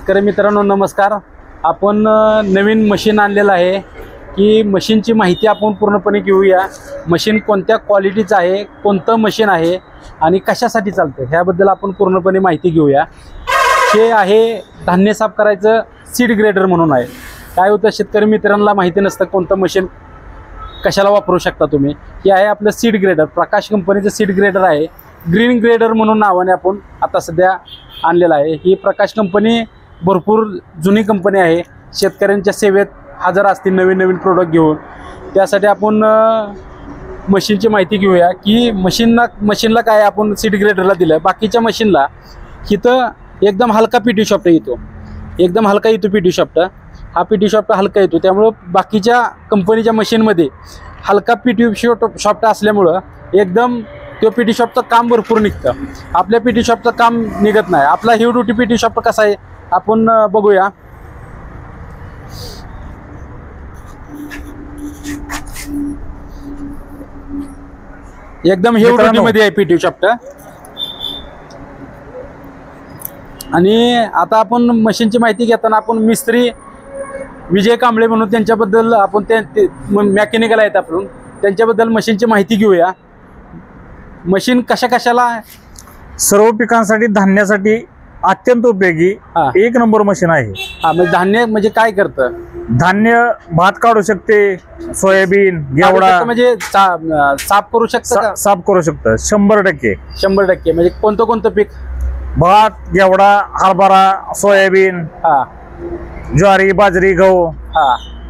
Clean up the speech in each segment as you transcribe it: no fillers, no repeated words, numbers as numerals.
शेतकरी मित्रांनो नमस्कार। आपण नवीन मशीन आणलेलं आहे की मशीनची माहिती आपण पूर्णपणे घेऊया। मशीन कोणत्या क्वालिटीचं आहे, कोणतं मशीन आहे आणि कशासाठी चालतं ह्याबद्दल आपण पूर्णपणे माहिती घेऊया। हे आहे धान्य साफ करायचं सीड ग्रेडर म्हणून आहे। काय होतं शेतकरी मित्रांना माहिती नसतं कोणतं मशीन कशाला वापरू शकता तुम्ही। हे आहे आपलं सीड ग्रेडर, प्रकाश कंपनीचं सीड ग्रेडर आहे। ग्रीन ग्रेडर म्हणून नावाने आपण आता सध्या आणलेलं आहे। ही प्रकाश कंपनी भरपूर जुनी कंपनी आहे, शेतकऱ्यांच्या सेवेत हजर असतील नवीन प्रोडक्ट घेऊन। त्यासाठी आपण मशीनची माहिती घेऊया की मशीनला काय आपण सीड ग्रेडरला दिलं, बाकीच्या मशीनला इथं एकदम हलका पीटी शॉफ्ट येतो, एकदम हलका येतो पीटी शॉफ्ट। हा पीटी शॉफ्ट हलका येतो, त्यामुळे बाकीच्या कंपनीच्या मशीनमध्ये हलका पीटी शॉफ्ट असल्यामुळं एकदम तो पीटी शॉफ्टचं काम भरपूर निघतं। आपल्या पीटी शॉफ्टचं काम निघत नाही। आपला हेवी ड्युटी पीटी शॉफ्ट कसा आहे आपण बघूया। एकदम हेवी ड्युटी मध्ये आहे पीटी शॉफ्ट। आणि आता आपण मशीनची माहिती घेताना आपण मिस्त्री विजय कांबळे म्हणून त्यांच्याबद्दल आपण ते मेकॅनिकल आहेत आपण त्यांच्याबद्दल मशीनची माहिती घेऊया। मशीन कशाला सर्व पिकांसाठी धान्यासाठी अत्यंत उपयोगी एक नंबर मशीन आहे। म्हणजे धान्य म्हणजे काय करतं, धान्य भात काढू शकते, सोयाबीन घेवडा म्हणजे साफ करू शकतं, साफ करू शकतं 100%। 100% म्हणजे कोणतं पीक, भात घेवडा हरभरा सोयाबीन ज्वारी बाजरी गहू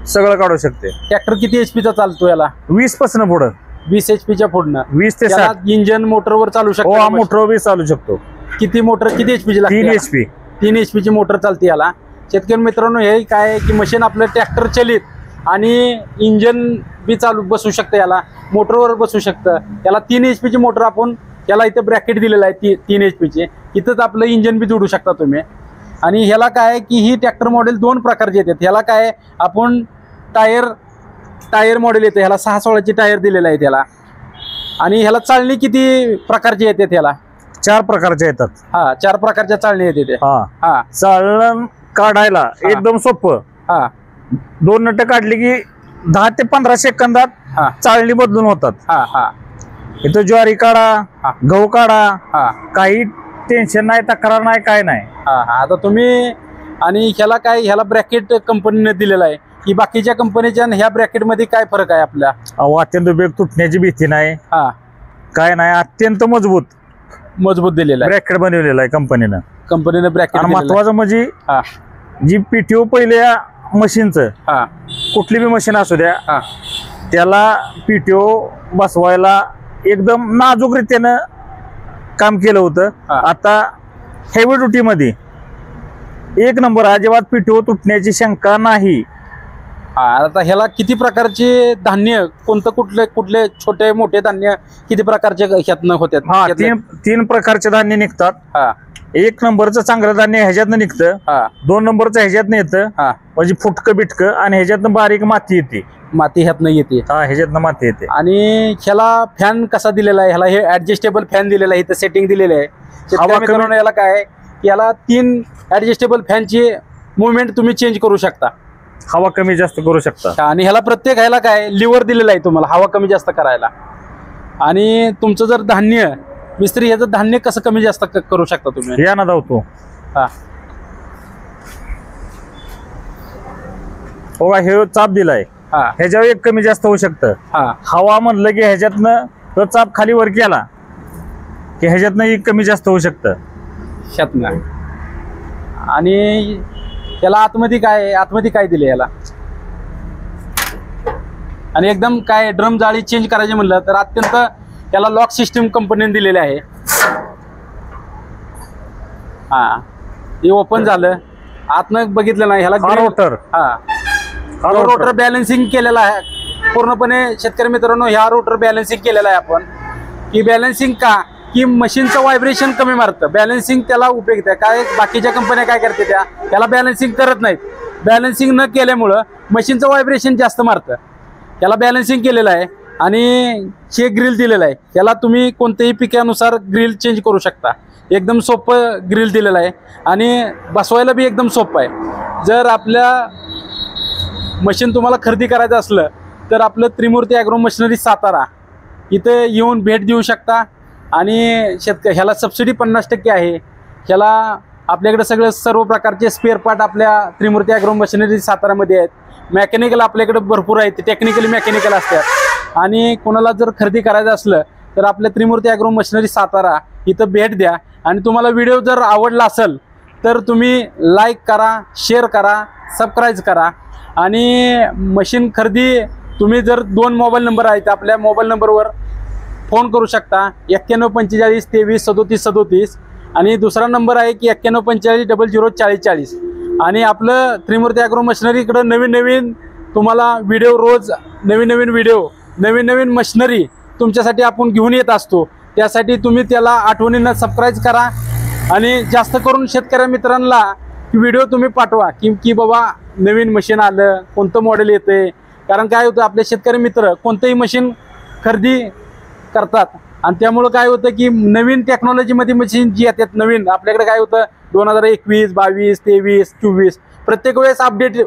सगळं काढू शकते। ट्रॅक्टर किती HP चा चालतो याला? 20 पासून पुढे 20 HP च्या पुढनं 20 ते 60 इंजन मोटरवर चालू शकतो। हो, मोटर बी चालू शकतो। किती मोटर किती HP ची लागते? 3 HP 3 HP ची मोटर चालते याला। शेतकरी मित्रांनो हे काय की मशीन आपलं ट्रॅक्टर चलित आणि इंजन बी चालू बसू शकतं, याला मोटरवर बसू शकतं। याला 3 HP ची मोटर आपण याला इथं ब्रॅकेट दिलेलं आहे 3 HP चे, इथंच आपलं इंजन बी जोडू शकता तुम्ही। आणि ह्याला काय की ही ट्रॅक्टर मॉडेल 2 प्रकारचे येतात। ह्याला काय आपण टायर मॉडेल येते, ह्याला 6-16 ची टायर दिलेलं आहे त्याला। आणि ह्याला चाळणी किती प्रकारची येते? ह्याला 4 प्रकारच्या येतात। 4 प्रकारच्या चाळणी येते। चाळण काढायला एकदम सोपं। 2 नट काढली की 10 ते 15 सेकंदात चाळणी बदलून होतात। इथं ज्वारी काढा, गहू काढा, काही टेन्शन नाही, तक्रार नाही, काय नाही। आता तुम्ही आणि ह्याला ब्रॅकेट कंपनीने दिलेला आहे की बाकीच्या कंपनीच्या ह्या ब्रॅकेट मध्ये काय फरक आहे आपल्या? अत्यंत उपयोग, तुटण्याची भीती नाही, काय नाही, अत्यंत मजबूत दिलेला आहे ब्रॅकेट बनवलेला आहे कंपनीने ब्रॅकेट। महत्वाचं म्हणजे जी पीटीओ पहिल्या मशीनचं कुठली बी मशीन असू द्या त्याला पीटीओ बसवायला एकदम नाजूकरीत्यानं काम केलं होतं। आता हेवी ड्युटी मध्ये एक नंबर, अजिबात पीटीओ तुटण्याची शंका नाही। आता ह्याला किती प्रकारचे धान्य, कुठले छोटे मोठे धान्य किती प्रकारचे ह्यातनं होतात? 3 प्रकारचे धान्य निघतात। 1 नंबरचं चांगलं धान्य ह्याच्यातनं निघतं, 2 नंबरचं ह्याच्यातनं येतं म्हणजे फुटकं बिटकं, आणि ह्याच्यातनं बारीक माती येते, माती ह्यातनं येते। ह्याच्यातनं माती येते। आणि ह्याला फॅन कसा दिलेला आहे? ह्याला हे ऍडजस्टेबल फॅन दिलेला आहे, इथं सेटिंग दिलेलं आहे। याला काय याला 3 ऍडजस्टेबल फॅनची मुवमेंट तुम्ही चेंज करू शकता, हवा कमी जास्त करू शकता। आणि ह्याला ह्याला काय लिव्हर दिलेला आहे तुम्हाला हवा कमी जास्त करायला। आणि तुमचं जर धान्य मिस्त्री ह्याचं धान्य कसं कमी जास्त करू शकता तुम्ही? या ना धावतो हो, हे चाप दिलाय ह्याच्यावर एक कमी जास्त होऊ शकतं। हवा म्हणलं की ह्याच्यातनं तो चाप खाली वर केला की ह्याच्यातनं एक कमी जास्त होऊ शकतं ह्यातनं। आणि याला आतमध्ये काय दिले याला? आणि एकदम काय ड्रम जाळी चेंज करायची म्हणलं तर अत्यंत याला लॉक सिस्टीम कंपनीने दिलेले आहे। हे ओपन झालं, आतनं बघितलं नाही ह्याला रोटर बॅलन्सिंग केलेला आहे पूर्णपणे। शेतकरी मित्रांनो ह्या रोटर बॅलन्सिंग केलेला आहे आपण की बॅलन्सिंग का की मशीनचं व्हायब्रेशन कमी मारतं, बॅलन्सिंग त्याला उपयोगी आहे। काय बाकीच्या कंपन्या काय करते त्याला बॅलन्सिंग करत नाहीत, बॅलन्सिंग न केल्यामुळं मशीनचं व्हायब्रेशन जास्त मारतं। याला बॅलन्सिंग केलेलं आहे आणि हे ग्रिल दिलेलं आहे, याला तुम्ही कोणत्याही पिकानुसार ग्रिल चेंज करू शकता. एकदम सोपं ग्रिल दिलेलं आहे आणि बसवायला बी एकदम सोपं आहे. जर आपल्या मशीन तुम्हाला खरेदी करायचं असलं तर आपलं त्रिमूर्ती ॲग्रो मशिनरी सातारा इथं येऊन भेट देऊ शकता. आणि ह्याला सबसिडी 50% आहे. ह्याला आपल्याकडे सर्व प्रकारचे स्पेअर पार्ट आपल्या त्रिमूर्ती ॲग्रो मशिनरी सातारामध्ये आहेत. मेकॅनिकल आपल्याकडे भरपूर आहेत, टेक्निकली मेकॅनिकल असतात. आणि कोणाला जर खरेदी करायचं असलं तर आपल्या त्रिमूर्ती ॲग्रो मशिनरी सातारा इथं भेट द्या. आणि तुम्हाला व्हिडिओ जर आवडला असेल तर तुम्ही लाईक करा, शेअर करा, सबस्क्राईब करा. आणि मशीन खरेदी तुम्ही जर 2 मोबाईल नंबर आहेत, आपल्या मोबाईल नंबरवर फोन करू शकता 91 45 23 37 37. आणि दुसरा नंबर आहे की 91 45 00 40 40. आणि आपलं त्रिमूर्ती ॲग्रो मशिनरीकडं नवीन तुम्हाला व्हिडिओ, रोज नवीन व्हिडिओ, नवीन मशिनरी तुमच्यासाठी आपण घेऊन येत असतो. त्यासाठी तुम्ही त्याला आठवणीनं सबस्क्राईब करा. आणि जास्त करून शेतकऱ्या मित्रांना व्हिडिओ तुम्ही पाठवा की बाबा नवीन मशीन आलं, कोणतं मॉडेल येते. कारण काय होतं, आपले शेतकरी मित्र कोणतंही मशीन खरेदी करतात आणि त्यामुळं काय होतं की नवीन टेक्नॉलॉजीमध्ये मशीन जी येतात नवीन, आपल्याकडे काय होतं 2021, 22, 23, 24 प्रत्येक वेळेस अपडेट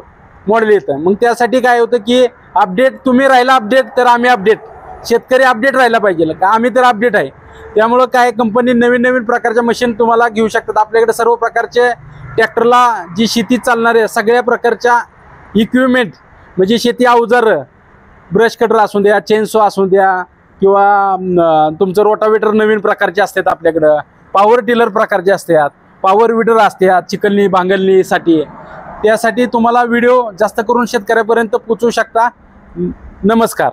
मॉडेल येतं. मग त्यासाठी काय होतं की अपडेट तुम्ही राहिला अपडेट तर आम्ही अपडेट, शेतकरी अपडेट राहायला पाहिजे का, आम्ही तर अपडेट आहे. त्यामुळं काय कंपनी नवीन प्रकारच्या मशीन तुम्हाला घेऊ शकतात. आपल्याकडे सर्व प्रकारचे ट्रॅक्टरला जी शेती चालणारे सगळ्या प्रकारच्या इक्विपमेंट म्हणजे शेती अवजारं, ब्रश कटर असू द्या, चेनसो असू द्या किंवा तुमचं रोटावेटर नवीन प्रकारचे असतात आपल्याकडं, पॉवर टिलर प्रकारचे असतात, पॉवर विडर असतात चिकलणी भांगलणीसाठी. त्यासाठी तुम्हाला व्हिडिओ जास्त करून शेतकऱ्यापर्यंत पोहोचवू शकता. नमस्कार.